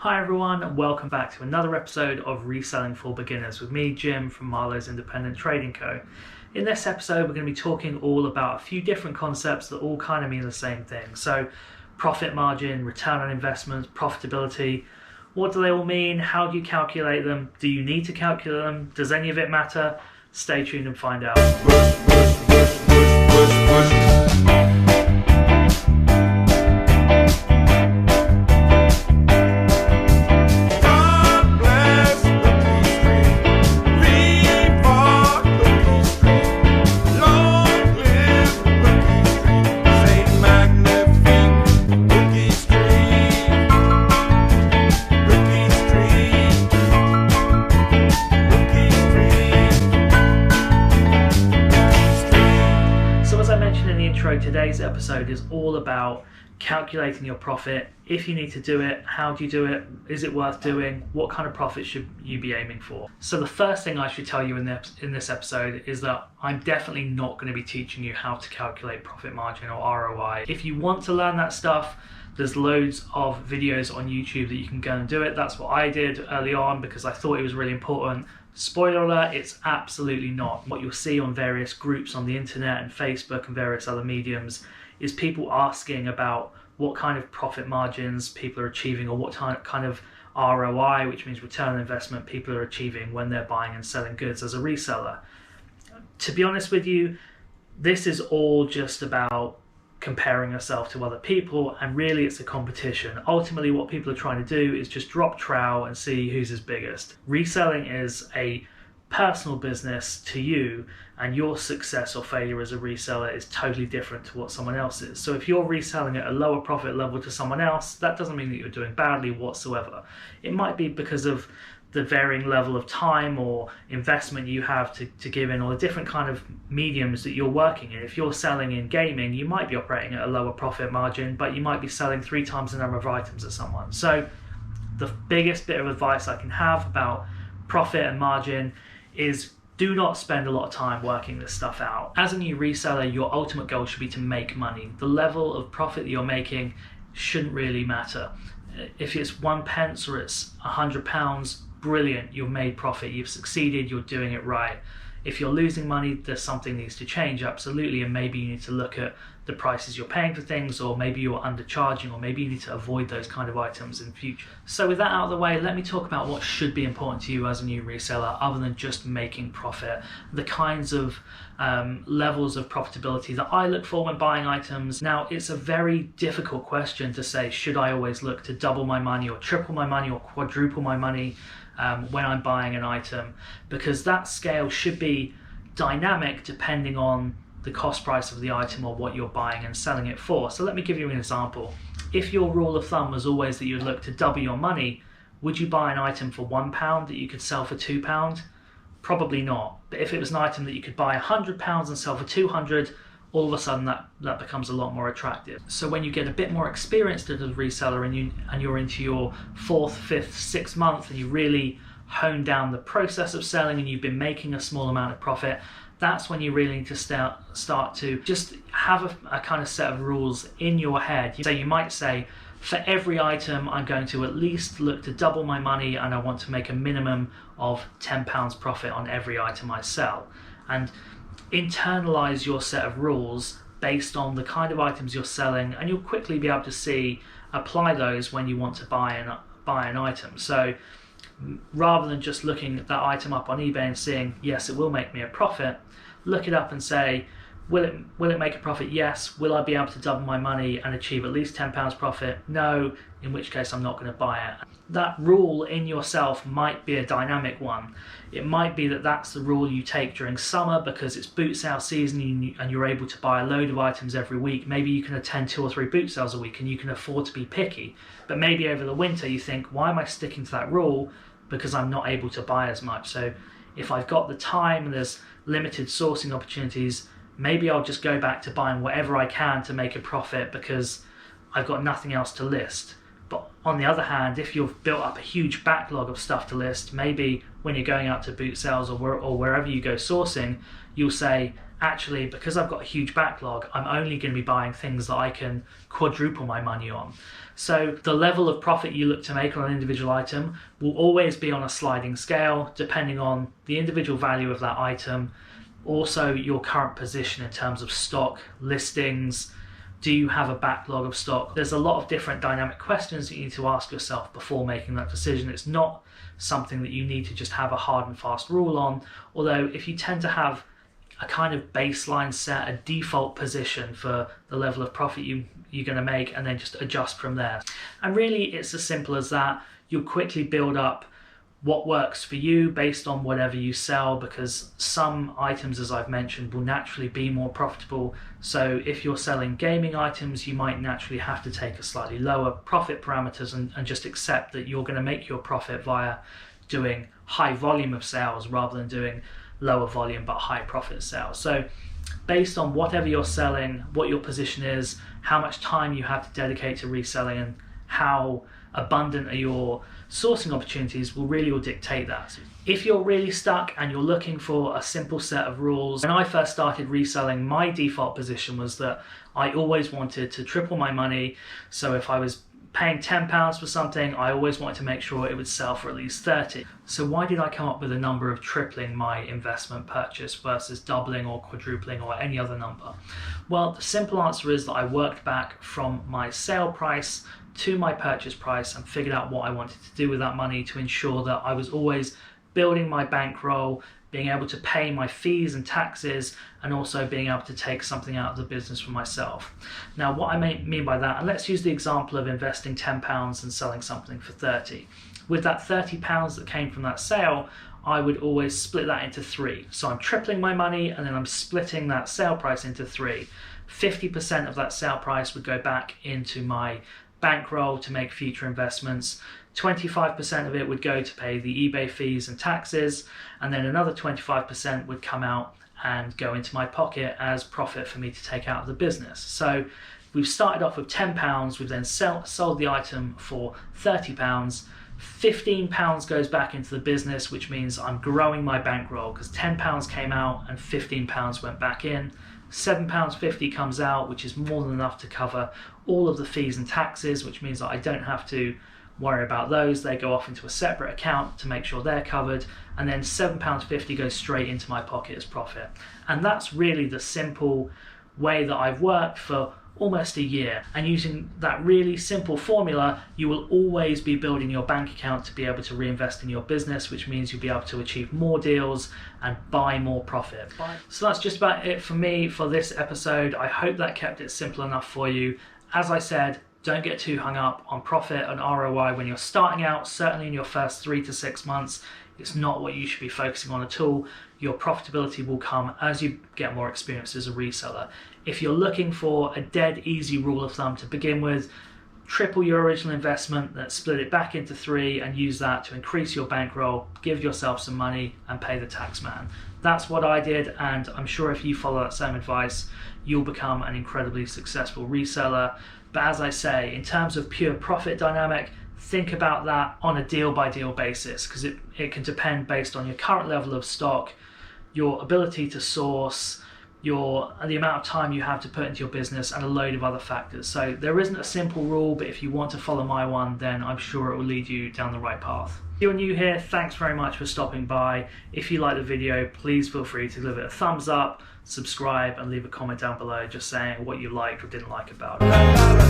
Hi everyone, welcome back to another episode of Reselling for Beginners with me, Jim from Marlowe's Independent Trading Co. In this episode, we're going to be talking all about a few different concepts that all kind of mean the same thing. So, profit margin, return on investments, profitability. What do they all mean? How do you calculate them? Do you need to calculate them? Does any of it matter? Stay tuned and find out. Today's episode is all about calculating your profit. If you need to do it, how do you do it? Is it worth doing? What kind of profit should you be aiming for? So the first thing I should tell you in this episode is that I'm definitely not going to be teaching you how to calculate profit margin or ROI. If you want to learn that stuff, there's loads of videos on YouTube that you can go and do it. That's what I did early on because I thought it was really important. Spoiler alert, it's absolutely not. What you'll see on various groups on the internet and Facebook and various other mediums is people asking about what kind of profit margins people are achieving or what kind of ROI, which means return on investment, people are achieving when they're buying and selling goods as a reseller. To be honest with you, this is all just about comparing yourself to other people, and really it's a competition. Ultimately what people are trying to do is just drop trowel and see who's his biggest. Reselling is a personal business to you, and your success or failure as a reseller is totally different to what someone else is. So if you're reselling at a lower profit level to someone else, that doesn't mean that you're doing badly whatsoever. It might be because of the varying level of time or investment you have to give in, or the different kind of mediums that you're working in. If you're selling in gaming, you might be operating at a lower profit margin, but you might be selling 3 times the number of items as someone. So the biggest bit of advice I can have about profit and margin is do not spend a lot of time working this stuff out. As a new reseller, your ultimate goal should be to make money. The level of profit that you're making shouldn't really matter. If it's 1 pence or it's £100, brilliant, you've made profit, you've succeeded, you're doing it right. If you're losing money, there's something needs to change, absolutely, and maybe you need to look at the prices you're paying for things, or maybe you're undercharging, or maybe you need to avoid those kind of items in future. So with that out of the way, let me talk about what should be important to you as a new reseller other than just making profit. The kinds of levels of profitability that I look for when buying items. Now, it's a very difficult question to say, should I always look to double my money or triple my money or quadruple my money when I'm buying an item, because that scale should be dynamic depending on the cost price of the item or what you're buying and selling it for. So let me give you an example. If your rule of thumb was always that you'd look to double your money, would you buy an item for £1 that you could sell for £2? Probably not. But if it was an item that you could buy £100 and sell for 200, all of a sudden that becomes a lot more attractive. So when you get a bit more experienced as a reseller and you're into your 4th, 5th, 6th month and you really hone down the process of selling and you've been making a small amount of profit, that's when you really need to start to just have a kind of set of rules in your head. So you might say, for every item I'm going to at least look to double my money and I want to make a minimum of £10 profit on every item I sell. And internalize your set of rules based on the kind of items you're selling, and you'll quickly be able to apply those when you want to buy an item. So rather than just looking at that item up on eBay and seeing, yes, it will make me a profit, look it up and say, will it make a profit? Yes. Will I be able to double my money and achieve at least £10 profit? No, in which case I'm not going to buy it. That rule in yourself might be a dynamic one. It might be that that's the rule you take during summer because it's boot sale season and you're able to buy a load of items every week. Maybe you can attend 2 or 3 boot sales a week and you can afford to be picky. But maybe over the winter you think, why am I sticking to that rule? Because I'm not able to buy as much. So if I've got the time and there's limited sourcing opportunities, maybe I'll just go back to buying whatever I can to make a profit because I've got nothing else to list. But on the other hand, if you've built up a huge backlog of stuff to list, maybe when you're going out to boot sales or wherever you go sourcing, you'll say, actually, because I've got a huge backlog, I'm only going to be buying things that I can quadruple my money on. So the level of profit you look to make on an individual item will always be on a sliding scale, depending on the individual value of that item, also your current position in terms of stock, listings. Do you have a backlog of stock? There's a lot of different dynamic questions that you need to ask yourself before making that decision. It's not something that you need to just have a hard and fast rule on, although if you tend to have a kind of baseline set, a default position for the level of profit you're going to make, and then just adjust from there. And really it's as simple as that. You'll quickly build up what works for you based on whatever you sell, because some items, as I've mentioned, will naturally be more profitable. So if you're selling gaming items, you might naturally have to take a slightly lower profit parameters and just accept that you're going to make your profit via doing high volume of sales rather than doing lower volume but high profit sales. So based on whatever you're selling, what your position is, how much time you have to dedicate to reselling, and how abundant are your sourcing opportunities will dictate that. If you're really stuck and you're looking for a simple set of rules, when I first started reselling, my default position was that I always wanted to triple my money. So if I was paying £10 for something, I always wanted to make sure it would sell for at least 30. So why did I come up with a number of tripling my investment purchase versus doubling or quadrupling or any other number? Well, the simple answer is that I worked back from my sale price to my purchase price and figured out what I wanted to do with that money to ensure that I was always building my bankroll, being able to pay my fees and taxes, and also being able to take something out of the business for myself. Now, what I mean by that, and let's use the example of investing £10 and selling something for 30. With that £30 that came from that sale, I would always split that into 3. So I'm tripling my money and then I'm splitting that sale price into 3. 50% of that sale price would go back into my bankroll to make future investments. 25% of it would go to pay the eBay fees and taxes, and then another 25% would come out and go into my pocket as profit for me to take out of the business. So we've started off with £10, we've then sold the item for £30, £15 goes back into the business, which means I'm growing my bankroll because £10 came out and £15 went back in. £7.50 comes out, which is more than enough to cover all of the fees and taxes, which means that I don't have to worry about those. They go off into a separate account to make sure they're covered, and then £7.50 goes straight into my pocket as profit. And that's really the simple way that I've worked for almost a year. And using that really simple formula, you will always be building your bank account to be able to reinvest in your business, which means you'll be able to achieve more deals and buy more profit. So that's just about it for me for this episode. I hope that kept it simple enough for you. As I said, don't get too hung up on profit and ROI when you're starting out. Certainly in your first 3 to 6 months, it's not what you should be focusing on at all. Your profitability will come as you get more experience as a reseller. If you're looking for a dead easy rule of thumb to begin with, triple your original investment, then split it back into 3 and use that to increase your bankroll, give yourself some money and pay the tax man. That's what I did, and I'm sure if you follow that same advice, you'll become an incredibly successful reseller. But as I say, in terms of pure profit dynamic, think about that on a deal by deal basis, because it can depend based on your current level of stock, your ability to source, the amount of time you have to put into your business, and a load of other factors. So there isn't a simple rule, but if you want to follow my one, then I'm sure it will lead you down the right path. If you're new here, thanks very much for stopping by. If you like the video, please feel free to give it a thumbs up, subscribe, and leave a comment down below just saying what you liked or didn't like about it.